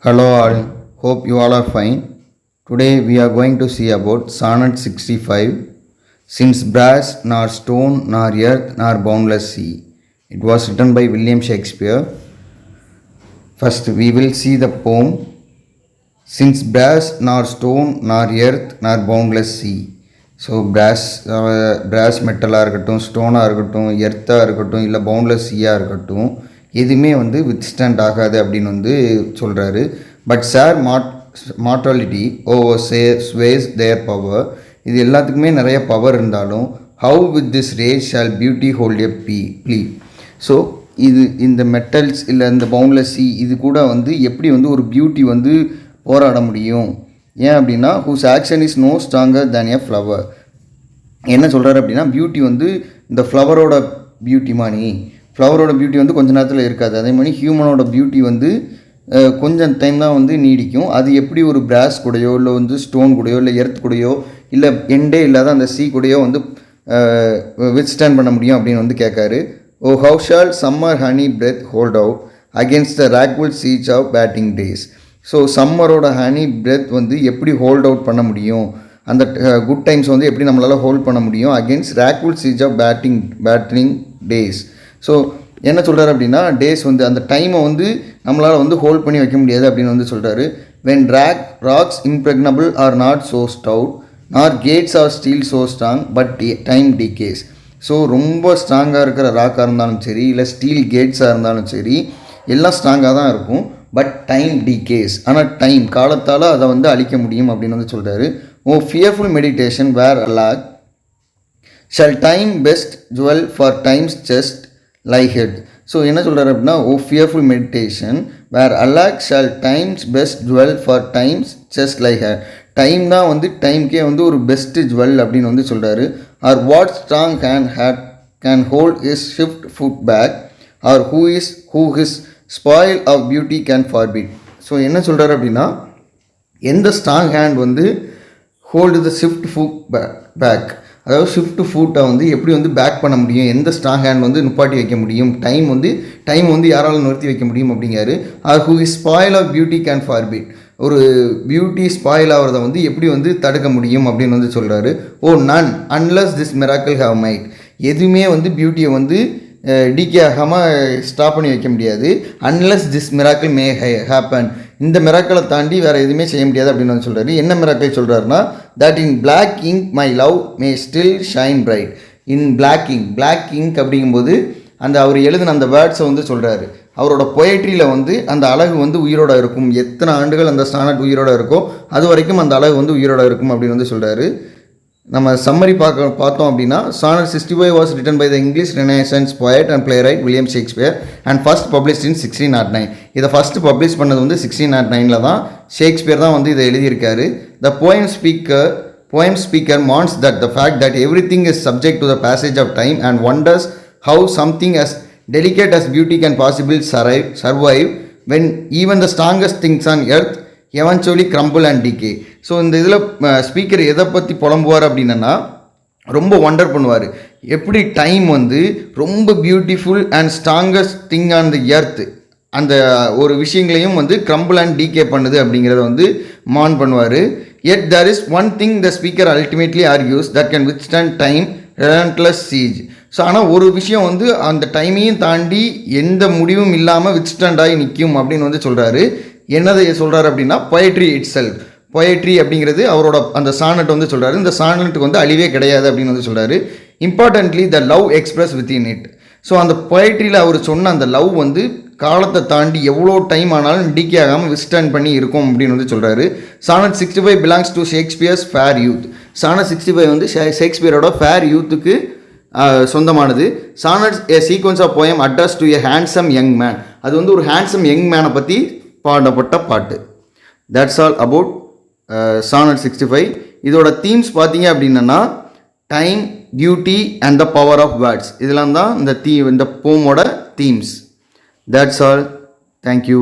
Hello all, hope you all are fine. Today we are going to see about Sonnet 65. Since brass nor stone nor earth nor boundless sea. It was written by William Shakespeare. First we will see the poem. Since brass nor stone nor earth nor boundless sea. So brass மெட்டலாக இருக்கட்டும், ஸ்டோனாக இருக்கட்டும், எர்த்தாக இருக்கட்டும், இல்லை boundless சீயாக இருக்கட்டும், எதுவுமே withstand ஆகாது அப்படின்னு சொல்கிறாரு. But mortality sways their power. இது எல்லாத்துக்குமே நிறைய பவர் இருந்தாலும் how with this rage shall beauty hold a plea. So இந்த மெட்டல்ஸ் இல்லை இந்த பவுண்ட்லெஸ் சி இது கூட எப்படி ஒரு பியூட்டி போராட முடியும்? ஏன் அப்படின்னா whose action is no stronger than a flower. என்ன சொல்கிறாரு அப்படின்னா பியூட்டி இந்த ஃப்ளவரோட பியூட்டி மாதிரி, ஃப்ளவரோட பியூட்டி கொஞ்சம் நேரத்தில் இருக்காது. அதே மாதிரி ஹியூமனோட பியூட்டி கொஞ்சம் டைம் தான் நீடிக்கும். அது எப்படி ஒரு பிராஸ் கூடையோ இல்லை ஸ்டோன் கூடையோ இல்லை எர்த் கூடையோ இல்லை எண்டே இல்லாத அந்த சீ கூடையோ வித்ஸ்டாண்ட் பண்ண முடியும் அப்படின்னு கேட்காரு. Oh how shall summer honey breath hold out against the wrackful siege of battering days. So சம்மரோட ஹனி பிரெத் எப்படி ஹோல்ட் அவுட் பண்ண முடியும், அந்த குட் டைம்ஸ் எப்படி நம்மளால் ஹோல்ட் பண்ண முடியும் against wrackful siege of battering days. So என்ன சொல்கிறார் அப்படின்னா டேஸ் அந்த டைமை நம்மளால் ஹோல்ட் பண்ணி வைக்க முடியாது அப்படின்னு சொல்கிறாரு. When rocks impregnable are not so stout nor gates are steel so strong but time decays. So ரொம்ப ஸ்ட்ராங்காக இருக்கிற ராக்காக இருந்தாலும் சரி, இல்லை ஸ்டீல் கேட்ஸாக இருந்தாலும் சரி, எல்லாம் ஸ்ட்ராங்காக தான் இருக்கும். பட் டைம் டிகேஸ், ஆனால் டைம் காலத்தால் அதை அழிக்க முடியும் அப்படின்னு சொல்கிறாரு. Oh fearful meditation where alack shall time best jewel for time's just like head. So என்ன சொல்கிறாரு அப்படின்னா oh fearful meditation where alack shall time's best jewel for time's just like head. Time தான் டைம்க்கே ஒரு பெஸ்ட்டு ஜுவல் அப்படின்னு சொல்கிறாரு. Or what strong can hold his swift foot back or who his spoil of beauty can forbid. So என்ன சொல்கிறார் அப்படின்னா எந்த strong hand hold the swift foot back, அதாவது ஷிஃப்ட் ஃபுட்டை எப்படி பேக் பண்ண முடியும், எந்த ஸ்ட்ராங் ஹேண்ட் நிப்பாட்டி வைக்க முடியும், டைம் யாரால் நிறுத்தி வைக்க முடியும் அப்படிங்காரு. Or who his spoil of beauty can forbid, ஒரு பியூட்டி ஸ்பாயில் ஆகிறத எப்படி தடுக்க முடியும் அப்படின்னு சொல்கிறாரு. Oh none unless this miracle have might, எதுவுமே பியூட்டியை டிகே ஆகாமல் ஸ்டாப் பண்ணி வைக்க முடியாது. Unless this miracle may happen, இந்த மிராக்களை தாண்டி வேறு எதுவுமே செய்ய முடியாது அப்படின்னு சொல்கிறாரு. என்ன மிராக்கிள் சொல்கிறாருன்னா that in black ink my love may still shine bright. In black ink அப்படிங்கும்போது அவர் எழுதின அந்த வேர்ட்ஸை சொல்கிறாரு. அவரோட பொயட்ரியில் அந்த அழகு உயிரோட இருக்கும். எத்தனை ஆண்டுகள் அந்த சானட் உயிரோட இருக்கோ அது வரைக்கும் அந்த அழகு உயிரோட இருக்கும் அப்படின்னு சொல்கிறாரு. நம்ம சம்மரி பார்த்தோம் அப்படின்னா Sonnet 65 was written by the English Renaissance poet and playwright William Shakespeare and first published in 1609. இதை ஃபஸ்ட் பப்ளிஷ் பண்ணது 1609 தான். ஷேக்ஸ்பியர் தான் இதை எழுதியிருக்காரு. The poem speaker mourns that the fact that everything is subject to the passage of time and wonders how something as delicate as beauty can possibly survive when even the strongest things on earth eventually crumble and decay. So இந்த இதில் speaker எதை பற்றி புலம்புவார் அப்படின்னா ரொம்ப wonder பண்ணுவார். எப்படி time ரொம்ப beautiful and strongest thing on the earth அந்த ஒரு விஷயங்களையும் கிரம்பிள் அண்ட் டிகே பண்ணுது அப்படிங்கிறத மான் பண்ணுவார். Yet there is one thing the speaker ultimately argues that can withstand time relentless siege. So ஆனால் ஒரு விஷயம் அந்த டைமையும் தாண்டி எந்த முடிவும் இல்லாமல் வித்ஸ்டாண்ட் ஆகி நிற்கும் அப்படின்னு சொல்கிறாரு. என்னதை சொல்கிறார் அப்படின்னா பொயட்ரி இட் செல்ஃப். பொயட்ரி அப்படிங்கிறது அவரோட அந்த சானட் சொல்கிறாரு. இந்த சானட்டுக்கு அழிவே கிடையாது அப்படின்னு சொல்கிறாரு. Importantly the love express within it. So அந்த பொயட்ரியில் அவர் சொன்ன அந்த லவ் காலத்தை தாண்டி எவ்வளோ டைம் ஆனாலும் டிகே ஆகாமல் விஸ்டாண்ட் பண்ணி இருக்கும் அப்படின்னு சொல்கிறாரு. Sonnet 65 belongs to Shakespeare's fair youth. Sonnet 65 ஷேக்ஸ்பியரோட ஃபேர் யூத்துக்கு சொந்தமானது. Sonnet a sequence of poem addressed to a handsome young man. அது ஒரு ஹேண்ட்ஸம் யங் மேனை பற்றி பாடப்பட்ட பாட்டு. That's all about Sonnet 65. இதோட தீம்ஸ் பார்த்தீங்க அப்படின்னா time, beauty and the power of words, இதெல்லாம் தான் இந்த போமோட தீம்ஸ். That's all. தேங்க்யூ.